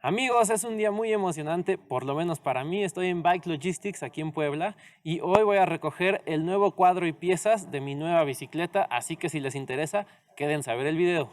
Amigos, es un día muy emocionante, por lo menos para mí. Estoy en Bike Logistics aquí en Puebla y hoy voy a recoger el nuevo cuadro y piezas de mi nueva bicicleta, así que si les interesa, quédense a ver el video.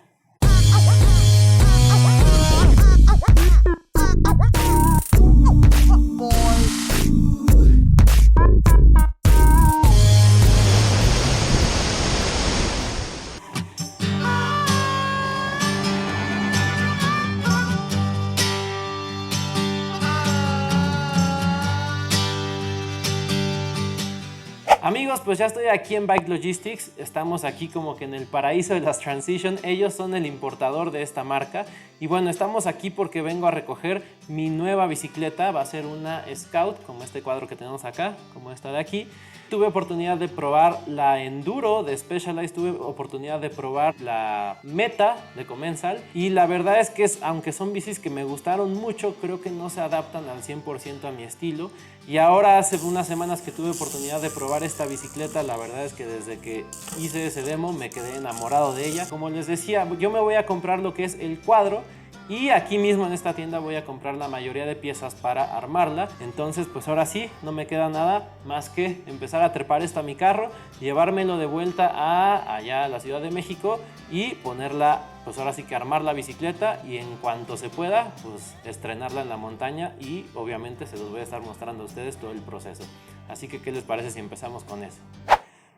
Amigos, pues ya estoy aquí en Bike Logistics, estamos aquí como que en el paraíso de las Transition, ellos son el importador de esta marca y bueno, estamos aquí porque vengo a recoger mi nueva bicicleta, va a ser una Scout, como este cuadro que tenemos acá, como esta de aquí. Tuve oportunidad de probar la Enduro de Specialized, tuve oportunidad de probar la Meta de Commencal y la verdad es que aunque son bicis que me gustaron mucho, creo que no se adaptan al 100% a mi estilo. Y ahora hace unas semanas que tuve oportunidad de probar esta bicicleta, la verdad es que desde que hice ese demo me quedé enamorado de ella. Como les decía, yo me voy a comprar lo que es el cuadro y aquí mismo en esta tienda voy a comprar la mayoría de piezas para armarla. Entonces pues ahora sí, no me queda nada más que empezar a trepar esto a mi carro, llevármelo de vuelta allá a la Ciudad de México y ponerla, pues ahora sí que armar la bicicleta y en cuanto se pueda, pues estrenarla en la montaña y obviamente se los voy a estar mostrando a ustedes todo el proceso. Así que, ¿qué les parece si empezamos con eso?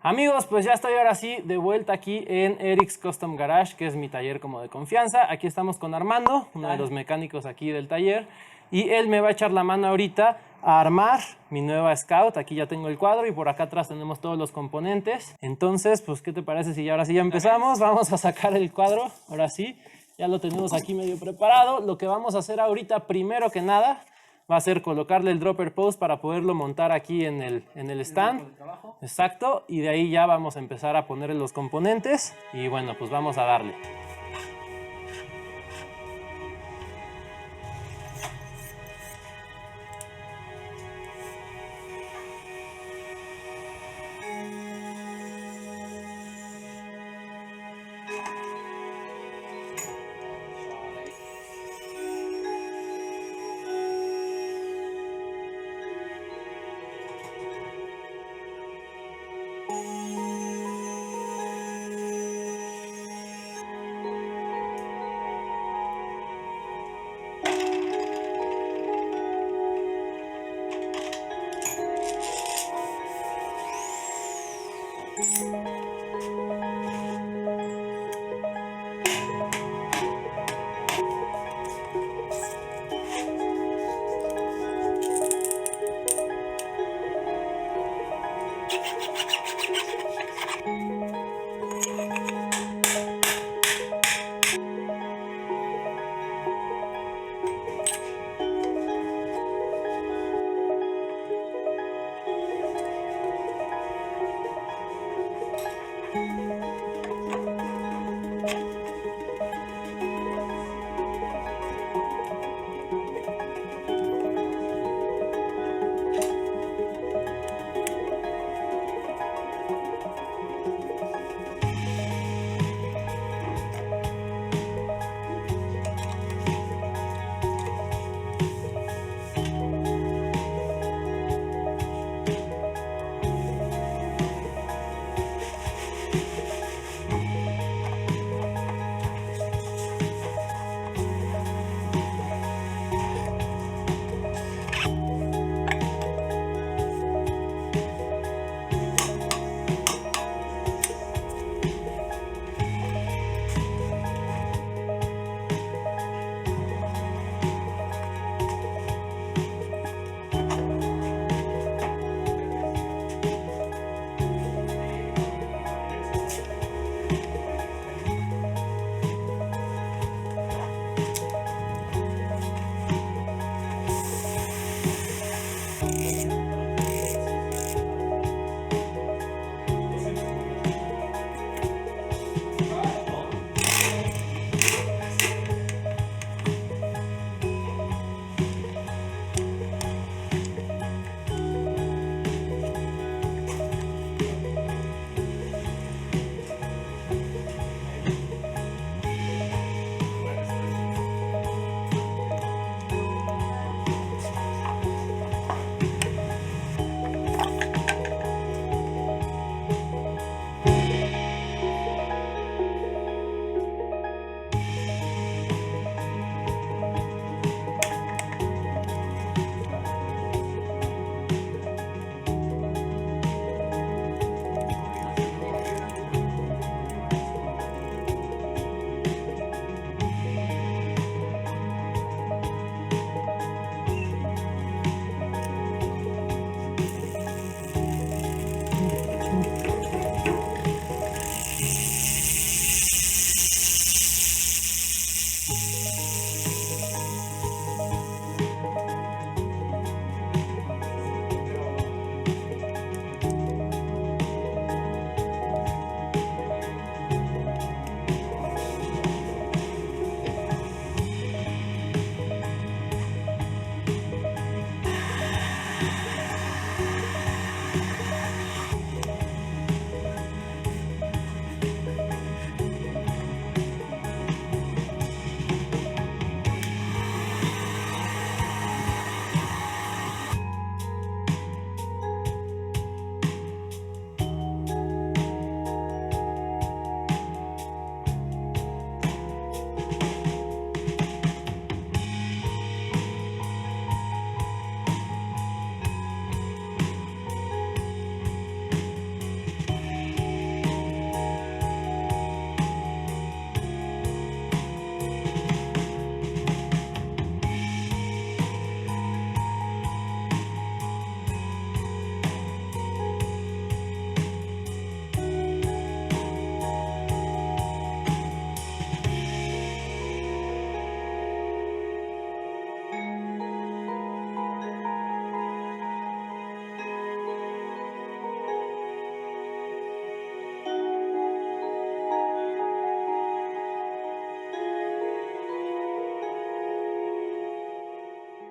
Amigos, pues ya estoy ahora sí de vuelta aquí en Eric's Custom Garage, que es mi taller como de confianza. Aquí estamos con Armando, uno de los mecánicos aquí del taller, y él me va a echar la mano ahorita a armar mi nueva Scout. Aquí ya tengo el cuadro y por acá atrás tenemos todos los componentes. Entonces, pues, ¿qué te parece si ahora sí ya empezamos? Vamos a sacar el cuadro, ahora sí. Ya lo tenemos aquí medio preparado. Lo que vamos a hacer ahorita, primero que nada, va a ser colocarle el dropper post para poderlo montar aquí en el stand. Exacto, y de ahí ya vamos a empezar a ponerle los componentes y bueno, pues vamos a darle.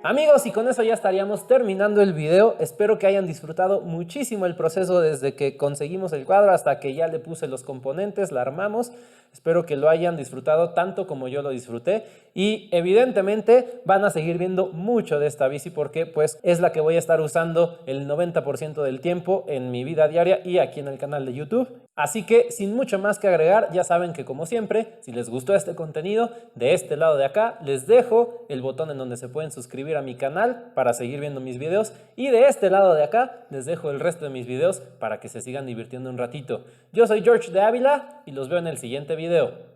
Amigos, y con eso ya estaríamos terminando el video. Espero que hayan disfrutado muchísimo el proceso desde que conseguimos el cuadro hasta que ya le puse los componentes, la armamos. Espero que lo hayan disfrutado tanto como yo lo disfruté y evidentemente van a seguir viendo mucho de esta bici porque pues es la que voy a estar usando el 90% del tiempo en mi vida diaria y aquí en el canal de YouTube. Así que sin mucho más que agregar, ya saben que como siempre, si les gustó este contenido, de este lado de acá les dejo el botón en donde se pueden suscribir a mi canal para seguir viendo mis videos y de este lado de acá les dejo el resto de mis videos para que se sigan divirtiendo un ratito. Yo soy George de Ávila y los veo en el siguiente video.